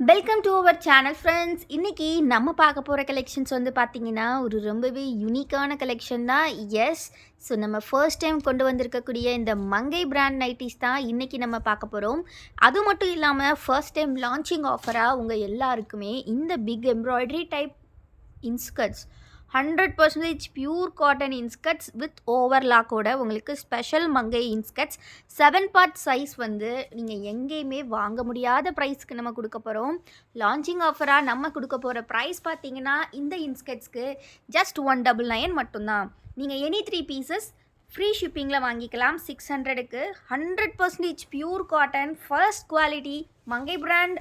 Welcome to our channel friends. இன்றைக்கி நம்ம பார்க்க போகிற கலெக்ஷன்ஸ் வந்து பார்த்திங்கன்னா ஒரு ரொம்பவே யூனிக்கான கலெக்ஷன் தான். எஸ், ஸோ நம்ம ஃபர்ஸ்ட் டைம் கொண்டு வந்திருக்கக்கூடிய இந்த மங்கை பிராண்ட் நைட்டிஸ் தான் இன்றைக்கி நம்ம பார்க்க போகிறோம். அது மட்டும் இல்லாமல் ஃபர்ஸ்ட் டைம் லான்ச்சிங் ஆஃபராக உங்கள் எல்லாருக்குமே இந்த big embroidery type inskirts 100% pure cotton inskirts with ஓவர்லாக்கோட உங்களுக்கு ஸ்பெஷல் மங்கை இன்ஸ்கர்ட்ஸ் 7 பார்ட் சைஸ் வந்து நீங்கள் எங்கேயுமே வாங்க முடியாத ப்ரைஸ்க்கு நம்ம கொடுக்க போகிறோம். லான்ச்சிங் ஆஃபராக நம்ம கொடுக்க போகிற ப்ரைஸ் பார்த்தீங்கன்னா இந்த இன்ஸ்கர்ட்ஸ்க்கு ஜஸ்ட் 199 மட்டும்தான். நீங்கள் எனி 3 பீசஸ் ஃப்ரீ ஷிப்பிங்கில் வாங்கிக்கலாம். 600க்கு 100% பியூர் காட்டன் ஃபர்ஸ்ட் குவாலிட்டி மங்கை பிராண்ட்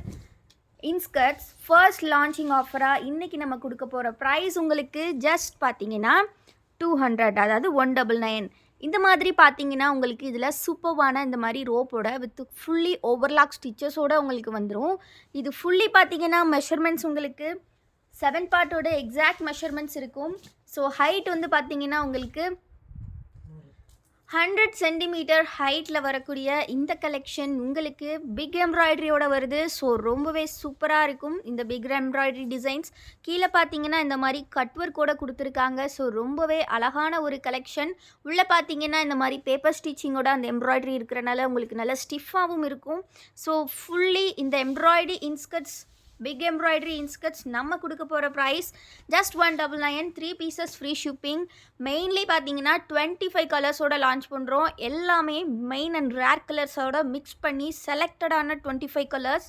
இன்ஸ்கர்ட்ஸ் ஃபர்ஸ்ட் லான்ச்சிங் ஆஃபராக இன்றைக்கி நம்ம கொடுக்க போகிற ப்ரைஸ் உங்களுக்கு ஜஸ்ட் பார்த்தீங்கன்னா 200, அதாவது 199. இந்த மாதிரி பார்த்தீங்கன்னா உங்களுக்கு இதில் சூப்பர்வான இந்த மாதிரி ரோப்போட வித் ஃபுல்லி ஓவர்லாக் ஸ்டிச்சஸோடு உங்களுக்கு வந்துடும். இது ஃபுல்லி பார்த்தீங்கன்னா மெஷர்மெண்ட்ஸ் உங்களுக்கு 7 பார்ட்டோட எக்ஸாக்ட் மெஷர்மெண்ட்ஸ் இருக்கும். ஸோ ஹைட் வந்து பார்த்தீங்கன்னா உங்களுக்கு 100 சென்டிமீட்டர் ஹைட்டில் வரக்கூடிய இந்த கலெக்ஷன் உங்களுக்கு பிக் எம்ப்ராய்டரியோட வருது. ஸோ ரொம்பவே சூப்பராக இருக்கும் இந்த பிக் எம்ப்ராய்டரி டிசைன்ஸ். கீழே பார்த்தீங்கன்னா இந்த மாதிரி கட் ஒர்க்கோட கொடுத்துருக்காங்க. ஸோ ரொம்பவே அழகான ஒரு கலெக்ஷன். உள்ளே பார்த்தீங்கன்னா இந்த மாதிரி பேப்பர் ஸ்டிச்சிங்கோட அந்த எம்ப்ராய்டரி இருக்கிறனால உங்களுக்கு நல்ல ஸ்டிஃபாகவும் இருக்கும். ஸோ ஃபுல்லி இந்த embroidery inskirts big embroidery inskirts நம்ம கொடுக்க போகிற price just 199, 3 pieces free shipping. Mainly பார்த்தீங்கன்னா 25 கலர்ஸோட லான்ச் பண்ணுறோம். எல்லாமே மெயின் அண்ட் ரேர் கலர்ஸோட மிக்ஸ் பண்ணி செலக்டடான 25 கலர்ஸ்.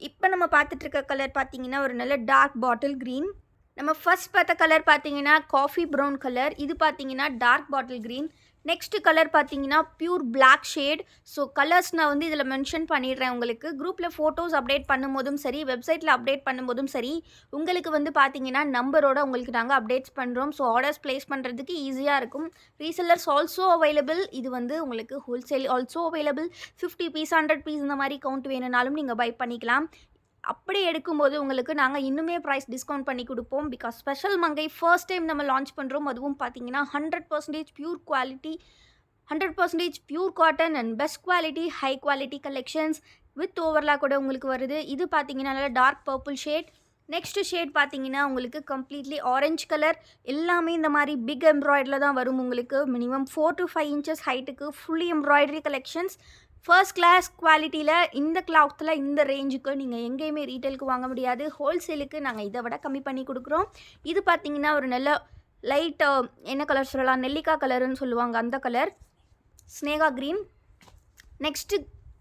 இப்போ நம்ம பார்த்துட்ருக்க கலர் பார்த்தீங்கன்னா ஒரு நல்ல டார்க் பாட்டில் க்ரீன். நம்ம ஃபர்ஸ்ட் பார்த்த கலர் பார்த்தீங்கன்னா காஃபி ப்ரௌன் கலர். இது பார்த்தீங்கன்னா dark bottle green. Next colour பார்த்தீங்கன்னா pure black shade. So colours நான் வந்து இதில் மென்ஷன் பண்ணிடுறேன். உங்களுக்கு குரூப்பில் ஃபோட்டோஸ் அப்டேட் பண்ணும்போதும் சரி, வெப்சைட்டில் அப்டேட் பண்ணும்போதும் சரி, உங்களுக்கு வந்து பார்த்தீங்கன்னா நம்பரோட உங்களுக்கு நாங்கள் அப்டேட்ஸ் பண்ணுறோம். ஸோ ஆர்டர்ஸ் ப்ளேஸ் பண்ணுறதுக்கு ஈஸியாக இருக்கும். Resellers also available. இது வந்து உங்களுக்கு wholesale also available. 50 piece 100 piece இந்த மாதிரி கவுண்ட் வேணுனாலும் நீங்கள் பை பண்ணிக்கலாம். அப்படி எடுக்கும்போது உங்களுக்கு நாங்கள் இன்னுமே ப்ரைஸ் டிஸ்கவுண்ட் பண்ணி கொடுப்போம். Because special Mangai first time நம்ம லான்ச் பண்ணுறோம். அதுவும் பார்த்தீங்கன்னா 100% pure quality, 100% pure cotton and best quality high quality collections with overlock கூட உங்களுக்கு வருது. இது பார்த்தீங்கன்னா நல்லா dark purple shade. Next shade பார்த்தீங்கன்னா உங்களுக்கு கம்ப்ளீட்லி ஆரஞ்சு கலர். எல்லாமே இந்த மாதிரி பிக் எம்ப்ராய்டரியில் தான் வரும். உங்களுக்கு மினிமம் 4 to 5 inches ஹைட்டுக்கு fully embroidery collections first class குவாலிட்டியில். இந்த கிளாத்தில் இந்த ரேஞ்சுக்கு நீங்கள் எங்கேயுமே ரீட்டெயிலுக்கு வாங்க முடியாது. ஹோல்சேலுக்கு நாங்கள் இதை விட கம்மி பண்ணி கொடுக்குறோம். இது பார்த்திங்கன்னா ஒரு நல்ல லைட் என்ன கலர் சொல்லலாம், நெல்லிக்காய் கலருன்னு சொல்லுவாங்க, அந்த கலர் ஸ்னேகா green. Next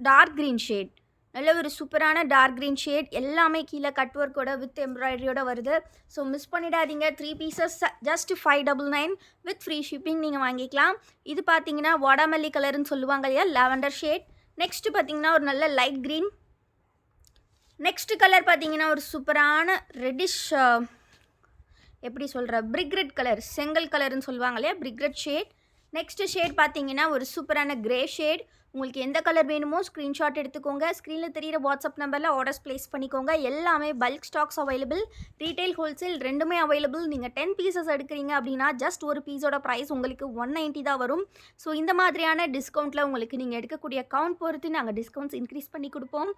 dark green shade, நல்ல ஒரு சூப்பரான டார்க் க்ரீன் ஷேட். எல்லாமே கீழே கட் ஒர்க்கோட வித் எம்ப்ராய்டரியோட வருது. ஸோ மிஸ் பண்ணிடாதீங்க. 3 pieces just 599 with free shipping நீங்கள் வாங்கிக்கலாம். இது பார்த்தீங்கன்னா வாடாமல்லி கலர்னு சொல்லுவாங்க இல்லையா, லாவெண்டர் ஷேட். நெக்ஸ்ட்டு பார்த்தீங்கன்னா ஒரு நல்ல லைட் க்ரீன். நெக்ஸ்ட் கலர் பார்த்தீங்கன்னா ஒரு சூப்பரான ரெட்டிஷ், எப்படி சொல்கிற, பிரிக் ரெட் கலர், செங்கல் கலர்னு சொல்லுவாங்க இல்லையா, brick red shade. Next shade பார்த்தீங்கன்னா ஒரு சூப்பரான கிரே ஷேட். உங்களுக்கு எந்த கலர் வேணுமோ ஸ்க்ரீன்ஷாட் எடுத்துக்கோங்க. ஸ்க்ரீனில் தெரியிற வாட்ஸ்அப் நம்பரில் ஆர்டர்ஸ் ப்ளேஸ் பண்ணிக்கோங்க. எல்லாமே bulk stocks available. Retail wholesale ரெண்டுமே அவைலபிள். நீங்கள் 10 பீசஸ் எடுக்கிறீங்க அப்படின்னா ஜஸ்ட் ஒரு பீஸோட ப்ரைஸ் உங்களுக்கு 190 தான் வரும். ஸோ இந்த மாதிரியான டிஸ்கவுண்ட்டில் உங்களுக்கு நீங்கள் எடுக்கக்கூடிய அக்கௌண்ட் பொறுத்து நாங்கள் டிஸ்கவுண்ட்ஸ் இன்க்ரீஸ் பண்ணி கொடுப்போம்.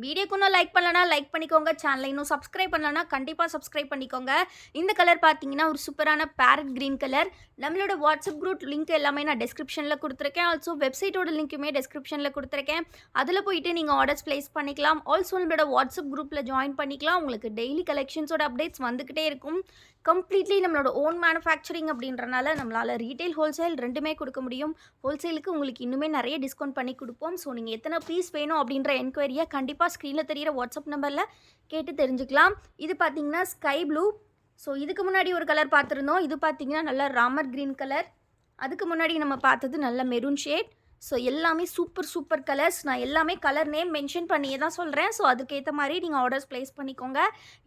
வீடியோக்கு இன்னும் லைக் பண்ணலனா லைக் பண்ணிக்கோங்க. சேனலை இன்னும் சப்ஸ்கிரைப் பண்ணலனா கண்டிப்பாக சப்ஸ்கிரைப் பண்ணிக்கோங்க. இந்த கலர் பார்த்தீங்கன்னா ஒரு சூப்பரான பேரட் க்ரீன் கலர். நம்மளோட வாட்ஸ்அப் குரூப் லிங்க் எல்லாமே நான் டிஸ்கிரிப்ஷனில் கொடுத்துருக்கேன். ஆல்சோ வெப்சைட்டோட லிங்க்குமே டிஸ்கிரிப்ஷனில் கொடுத்துருக்கேன். அதில் போயிட்டு நீங்கள் ஆர்டர்ஸ் ப்ளேஸ் பண்ணிக்கலாம். ஆல்சோ நம்மளோட வாட்ஸ்அப் குரூப்பில் ஜாயின் பண்ணிக்கலாம். உங்களுக்கு டெய்லி கலெக்ஷன்ஸோட அப்டேட்ஸ் வந்துக்கிட்டே இருக்கும். கம்ப்ளீட்லி நம்மளோட ஓன் மேனுஃபேக்சரிங் அப்படின்றனால நம்மளால் ரீட்டைல் ஹோல்சேல் ரெண்டுமே கொடுக்க முடியும். ஹோல்சேலுக்கு உங்களுக்கு இன்னுமே நிறைய டிஸ்கவுண்ட் பண்ணி கொடுப்போம். ஸோ நீங்கள் எத்தனை பீஸ் வேணும் அப்படின்ற என்கொயரியை கண்டிப்பாக ஸ்க்ரீனில் தெரியிற வாட்ஸ்அப் நம்பரில் கேட்டு தெரிஞ்சுக்கலாம். இது பார்த்தீங்கன்னா ஸ்கை ப்ளூ. ஸோ இதுக்கு முன்னாடி ஒரு கலர் பார்த்துருந்தோம். இது பார்த்தீங்கன்னா நல்ல ராமர் க்ரீன் கலர். அதுக்கு முன்னாடி நம்ம பார்த்தது நல்ல மெரூன் ஷேட். ஸோ எல்லாமே சூப்பர் கலர்ஸ். நான் எல்லாமே கலர் நேம் மென்ஷன் பண்ணியே தான் சொல்கிறேன். ஸோ அதுக்கேற்ற மாதிரி நீங்கள் ஆர்டர்ஸ் ப்ளேஸ் பண்ணிக்கோங்க.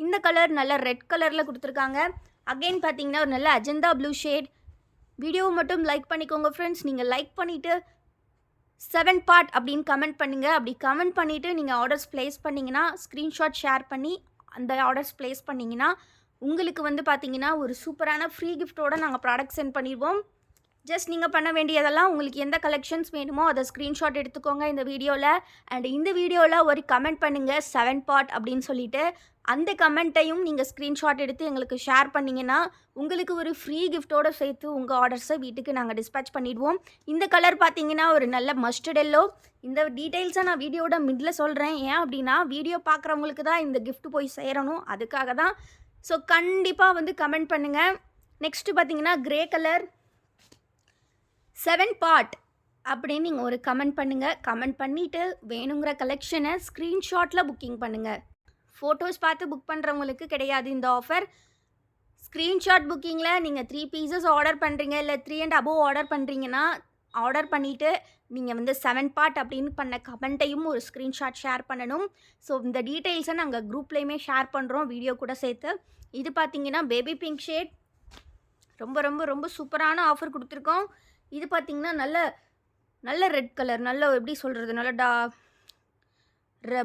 இந்த கலர் நல்ல ரெட் கலரில் கொடுத்துருக்காங்க. அகெயின் பார்த்தீங்கன்னா ஒரு நல்ல அஜந்தா ப்ளூ ஷேட். வீடியோவை மட்டும் லைக் பண்ணிக்கோங்க ஃப்ரெண்ட்ஸ். நீங்கள் லைக் பண்ணிவிட்டு 7 பார்ட் அப்படின்னு கமெண்ட் பண்ணுங்கள். அப்படி கமெண்ட் பண்ணிவிட்டு நீங்கள் ஆர்டர்ஸ் ப்ளேஸ் பண்ணிங்கன்னா, ஸ்க்ரீன்ஷாட் ஷேர் பண்ணி அந்த ஆர்டர்ஸ் ப்ளேஸ் பண்ணிங்கன்னா உங்களுக்கு வந்து பார்த்தீங்கன்னா ஒரு சூப்பரான ஃப்ரீ கிஃப்ட்டோடு நாங்கள் ப்ராடக்ட் சென்ட் பண்ணிடுவோம். ஜஸ்ட் நீங்கள் பண்ண வேண்டியதெல்லாம் உங்களுக்கு எந்த கலெக்ஷன்ஸ் வேணுமோ அதை ஸ்க்ரீன்ஷாட் எடுத்துக்கோங்க இந்த வீடியோவில். அண்ட் இந்த வீடியோவில் ஒரு கமெண்ட் பண்ணுங்கள் 7 பார்ட் அப்படின்னு சொல்லிட்டு. அந்த கமெண்ட்டையும் நீங்கள் ஸ்க்ரீன்ஷாட் எடுத்து எங்களுக்கு ஷேர் பண்ணிங்கன்னா உங்களுக்கு ஒரு ஃப்ரீ கிஃப்ட்டோடு சேர்த்து உங்கள் ஆர்டர்ஸை வீட்டுக்கு நாங்கள் டிஸ்பேச் பண்ணிடுவோம். இந்த கலர் பார்த்தீங்கன்னா ஒரு நல்ல மஸ்டர்ட் எல்லோ. இந்த டீட்டெயில்ஸை நான் வீடியோட மிடில் சொல்கிறேன். ஏன் அப்படின்னா வீடியோ பார்க்குறவங்களுக்கு தான் இந்த gift போய் சேரணும், அதுக்காக தான். ஸோ கண்டிப்பாக வந்து கமெண்ட் பண்ணுங்கள். நெக்ஸ்ட்டு பார்த்தீங்கன்னா கிரே கலர் 7 பார்ட் அப்படின்னு நீங்கள் ஒரு கமெண்ட் பண்ணுங்கள். கமெண்ட் பண்ணிவிட்டு வேணுங்கிற கலெக்ஷனை ஸ்க்ரீன்ஷாட்டில் புக்கிங் பண்ணுங்கள். ஃபோட்டோஸ் பார்த்து புக் பண்ணுறவங்களுக்கு கிடையாது இந்த ஆஃபர். ஸ்க்ரீன்ஷாட் புக்கிங்கில் நீங்கள் 3 பீசஸ் ஆர்டர் பண்ணுறீங்க, இல்லை 3 and above ஆர்டர் பண்ணுறீங்கன்னா ஆர்டர் பண்ணிவிட்டு நீங்கள் வந்து 7 பார்ட் அப்படின்னு பண்ண கமெண்ட்டையும் ஒரு ஸ்க்ரீன்ஷாட் ஷேர் பண்ணணும். ஸோ இந்த டீட்டெயில்ஸை நாங்கள் குரூப்லேயுமே ஷேர் பண்ணுறோம் வீடியோ கூட சேர்த்து. இது பார்த்தீங்கன்னா பேபி பிங்க் ஷேட். ரொம்ப ரொம்ப ரொம்ப சூப்பரான ஆஃபர் கொடுத்துருக்கோம். இது பார்த்தீங்கன்னா நல்ல நல்ல ரெட் கலர், நல்ல எப்படி சொல்கிறது, நல்ல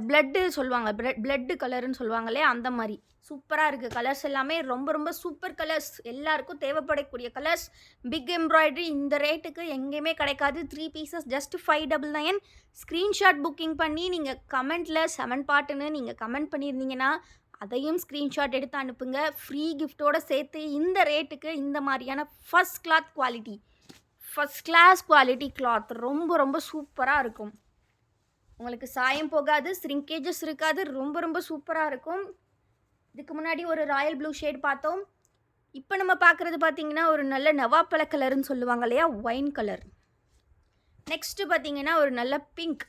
பிளட்டு சொல்லுவாங்க, பிளட்டு கலருன்னு சொல்லுவாங்க இல்லையா, அந்த மாதிரி சூப்பராக இருக்குது. கலர்ஸ் எல்லாமே ரொம்ப ரொம்ப சூப்பர் கலர்ஸ், எல்லாருக்கும் தேவைப்படக்கூடிய கலர்ஸ். பிக் எம்ப்ராய்டரி இந்த ரேட்டுக்கு எங்கேயுமே கிடைக்காது. 3 பீசஸ் ஜஸ்ட் 599. ஸ்க்ரீன்ஷாட் புக்கிங் பண்ணி நீங்கள் கமெண்ட்டில் 7 பார்ட்டுன்னு நீங்கள் கமெண்ட் பண்ணியிருந்தீங்கன்னா அதையும் ஸ்க்ரீன்ஷாட் எடுத்து அனுப்புங்க. ஃப்ரீ கிஃப்ட்டோடு சேர்த்து இந்த ரேட்டுக்கு இந்த மாதிரியான first cloth quality, first class quality cloth ரொம்ப ரொம்ப சூப்பராக இருக்கும். உங்களுக்கு சாயம் போகாது, ஸ்ரிங்கேஜஸ் இருக்காது, ரொம்ப ரொம்ப சூப்பராக இருக்கும். இதுக்கு முன்னாடி ஒரு ராயல் ப்ளூ ஷேட் பார்த்தோம். இப்போ நம்ம பார்க்குறது பார்த்தீங்கன்னா ஒரு நல்ல நவாப்பழ கலருன்னு சொல்லுவாங்க இல்லையா, ஒயின் கலர். நெக்ஸ்ட்டு பார்த்தீங்கன்னா ஒரு நல்ல பிங்க்,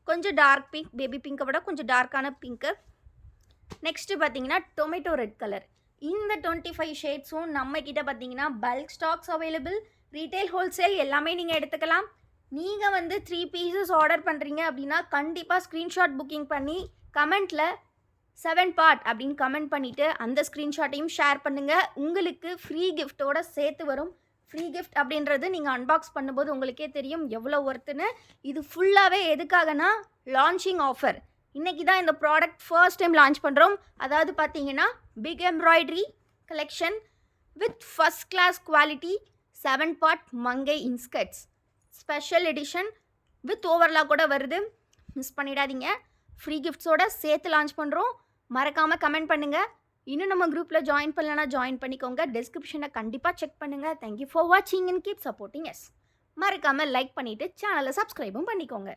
கொஞ்சம் டார்க் பிங்க், பேபி பிங்கை விட கொஞ்சம் டார்க்கான பிங்க்கு. நெக்ஸ்ட்டு பார்த்தீங்கன்னா டொமேட்டோ ரெட் கலர். இந்த 25 ஷேட்ஸும் நம்மக்கிட்ட பார்த்தீங்கன்னா bulk stocks available. Retail wholesale எல்லாமே நீங்கள் எடுத்துக்கலாம். நீங்கள் வந்து 3 பீசஸ் ஆர்டர் பண்ணுறீங்க அப்படின்னா கண்டிப்பாக ஸ்க்ரீன்ஷாட் புக்கிங் பண்ணி கமெண்ட்டில் 7 பார்ட் அப்படின்னு கமெண்ட் பண்ணிவிட்டு அந்த ஸ்க்ரீன்ஷாட்டையும் ஷேர் பண்ணுங்கள். உங்களுக்கு ஃப்ரீ கிஃப்ட்டோட சேர்த்து வரும். ஃப்ரீ கிஃப்ட் அப்படின்றது நீங்கள் அன்பாக்ஸ் பண்ணும்போது உங்களுக்கே தெரியும் எவ்வளோ ஒர்த்துன்னு. இது ஃபுல்லாகவே எதுக்காகனா லான்ச்சிங் ஆஃபர். இன்றைக்கி தான் இந்த ப்ராடக்ட் ஃபர்ஸ்ட் டைம் லான்ச் பண்ணுறோம். அதாவது பார்த்தீங்கன்னா big embroidery collection with first class quality 7 part Mangai inskirts special edition with overlock கூட வருது. மிஸ் பண்ணிடாதீங்க. ஃப்ரீ கிஃப்ட்ஸோட சேர்த்து லான்ச் பண்ணுறோம். மறக்காமல் கமெண்ட் பண்ணுங்கள். இன்னும் நம்ம குரூப்பில் ஜாயின் பண்ணலன்னா ஜாயின் பண்ணிக்கோங்க. டிஸ்கிரிப்ஷனை கண்டிப்பாக செக் பண்ணுங்கள். தேங்க்யூ ஃபார் வாட்சிங் அண்ட் கீப் சப்போர்ட்டிங் எஸ். மறக்காமல் லைக் பண்ணிவிட்டு சேனலை சப்ஸ்கிரைபும் பண்ணிக்கோங்க.